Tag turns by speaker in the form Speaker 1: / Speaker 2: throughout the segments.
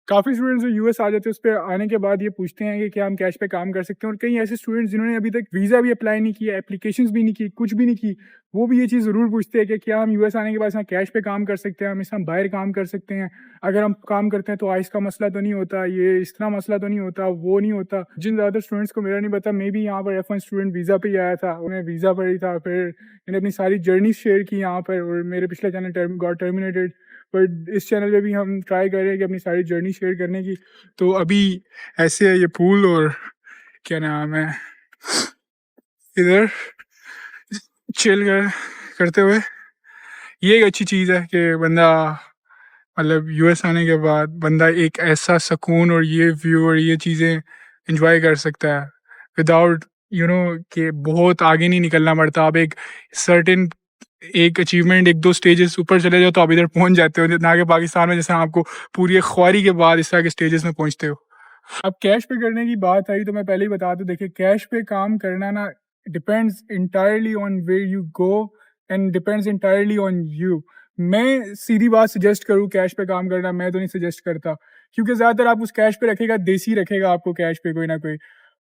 Speaker 1: काफ़ी स्टूडेंट्स जो यूएस आ जाते हैं, उस पे आने के बाद ये पूछते हैं कि क्या हम कैश पे काम कर सकते हैं, और कई ऐसे स्टूडेंट्स जिन्होंने अभी तक वीज़ा भी अप्लाई नहीं किया, एप्लीकेशंस भी नहीं की, कुछ भी नहीं की, वो भी ये चीज़ ज़रूर पूछते हैं कि क्या हम यूएस आने के बाद यहाँ कैश पे काम कर सकते हैं, हम इसमें बाहर काम कर सकते हैं, अगर हम काम करते हैं तो आइस का मसला तो नहीं होता, ये इस तरह मसला तो नहीं होता, वो नहीं होता। जिन ज़्यादा स्टूडेंट्स को मेरा नहीं पता, मे भी यहाँ पर F1 स्टूडेंट वीज़ा पे ही आया था, उन्हें वीज़ा पर ही था, फिर मैंने अपनी सारी जर्नी शेयर की यहाँ पर, और मेरे पिछले चैनल गॉट टर्मिनेटेड, बट इस चैनल पे भी हम ट्राई कर रहे हैं कि अपनी सारी जर्नी शेयर करने की। तो अभी ऐसे है ये पूल, और क्या नाम है, इधर चिल करते हुए, ये एक अच्छी चीज़ है कि बंदा मतलब यूएस आने के बाद बंदा एक ऐसा सुकून और ये व्यू और ये चीज़ें एंजॉय कर सकता है विदाउट कि बहुत आगे नहीं निकलना पड़ता। आप एक सर्टेन एक अचीवमेंट, एक दो स्टेजेस ऊपर चले जाओ तो आप इधर पहुंच जाते हो, ना कि पाकिस्तान में जैसे आपको पूरी एक ख्वारी के बाद इस तरह के स्टेजेस में पहुंचते हो। अब कैश पे करने की बात आई तो मैं पहले ही बता दूं, देखिए कैश पे काम करना ना depends entirely on where you go and depends entirely on you. मैं सीधी बात सजेस्ट करूँ कैश पे काम करना, मैं तो नहीं सजेस्ट करता, क्योंकि ज़्यादातर आप उस कैश पे रखेगा, देसी रखेगा आपको कैश पे कोई ना कोई,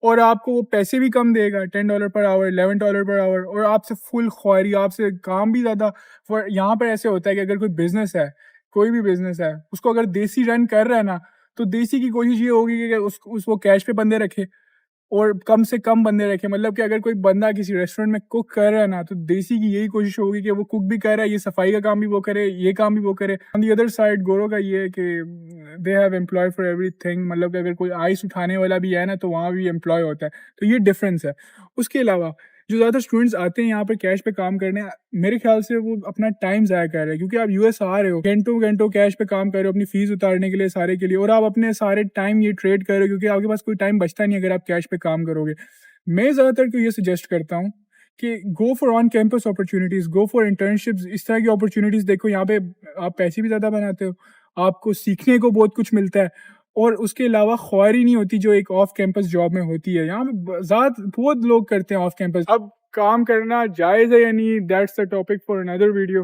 Speaker 1: और आपको वो पैसे भी कम देगा, $10 पर आवर, $11 पर आवर, और आपसे फुल ख्वारी, आपसे काम भी ज़्यादा। फॉर यहाँ पर ऐसे होता है कि अगर कोई बिजनेस है, कोई भी बिजनेस है, उसको अगर देसी रन कर रहा है ना, तो देसी की कोशिश ये होगी कि वो कैश पे बंदे रखे और कम से कम बंदे रखे। मतलब कि अगर कोई बंदा किसी रेस्टोरेंट में कुक कर रहा है ना, तो देसी की यही कोशिश होगी कि वो कुक भी कर रहा है, ये सफाई का काम भी वो करे, ये काम भी वो करे। ऑन दी अदर साइड गोरो का ये है कि they have employ for everything, मतलब कि अगर कोई आइस उठाने वाला भी है ना, तो वहाँ भी एम्प्लॉय होता है, तो ये डिफरेंस है। उसके अलावा जो ज़्यादा स्टूडेंट्स आते हैं यहाँ पे कैश पे काम करने, मेरे ख्याल से वो अपना टाइम ज़ाया कर रहे हैं, क्योंकि आप यूएस आ रहे हो, घंटों घंटों कैश पे काम कर रहे हो अपनी फीस उतारने के लिए, सारे के लिए, और आप अपने सारे टाइम ये ट्रेड कर रहे हो, क्योंकि आपके पास कोई टाइम बचता नहीं अगर आप कैश पे काम करोगे। मैं ज़्यादातर तो ये सजेस्ट करता हूँ कि go for on campus opportunities, go for internships, इस तरह की अपॉर्चुनिटीज़ देखो। यहाँ पे आप पैसे भी ज़्यादा बनाते हो, आपको सीखने को बहुत कुछ मिलता है, और उसके अलावा ख्वारी नहीं होती जो एक ऑफ कैंपस जॉब में होती है। यहाँ पे बहुत लोग करते हैं ऑफ कैंपस। अब काम करना जायज़ है या नहीं, that's the topic for another video.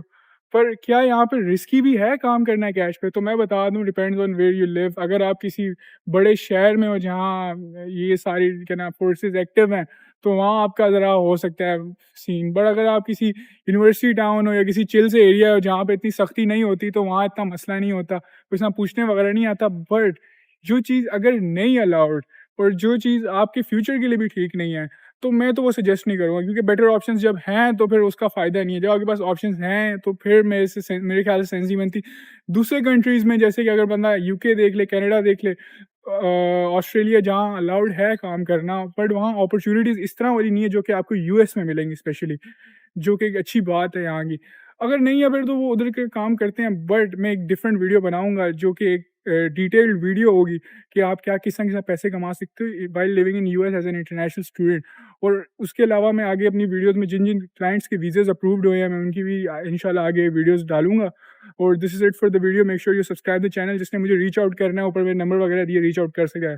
Speaker 1: पर क्या यहाँ पे रिस्की भी है काम करना कैश पे? तो मैं बता दूँ, depends on where you live. अगर आप किसी बड़े शहर में हो जहाँ ये सारी क्या नाम फोर्सेस एक्टिव हैं, तो वहाँ आपका ज़रा हो सकता है सीन। बट अगर आप किसी यूनिवर्सिटी टाउन हो या किसी चिल से एरिया हो जहाँ पे इतनी सख्ती नहीं होती, तो वहाँ इतना मसला नहीं होता, कुछ ना पूछने वगैरह नहीं आता। बट जो चीज़ अगर नहीं अलाउड, और जो चीज़ आपके फ्यूचर के लिए भी ठीक नहीं है, तो मैं तो वो सजेस्ट नहीं करूँगा, क्योंकि बेटर ऑप्शंस जब हैं तो फिर उसका फ़ायदा नहीं है। जब आपके पास ऑप्शंस हैं तो फिर मेरे ख्याल से सेंस नहीं बनती। दूसरे कंट्रीज़ में जैसे कि अगर बंदा यूके देख ले, कनाडा देख ले, ऑस्ट्रेलिया, जहाँ अलाउड है काम करना, बट वहाँ अपॉर्चुनिटीज़ इस तरह वाली नहीं है जो कि आपको यूएस में मिलेंगी स्पेशली, जो कि एक अच्छी बात है यहाँ की। अगर नहीं है फिर तो वो उधर के काम करते हैं, बट मैं एक डिफरेंट वीडियो बनाऊँगा जो कि एक डिटेल्ड वीडियो होगी कि आप क्या किस तरह के साथ पैसे कमा सकते हो by living in US as an international student. और उसके अलावा मैं आगे अपनी वीडियोस में जिन जिन क्लाइंट्स के वीज़ेज़ अप्रूव्ड हुए हैं, मैं उनकी भी इंशाल्लाह आगे वीडियोस डालूंगा। और this is it for the video. Make sure you subscribe the channel. जिसने मुझे रीच आउट करना है, ऊपर मेरे नंबर वगैरह दिए, रीच आउट कर सका है।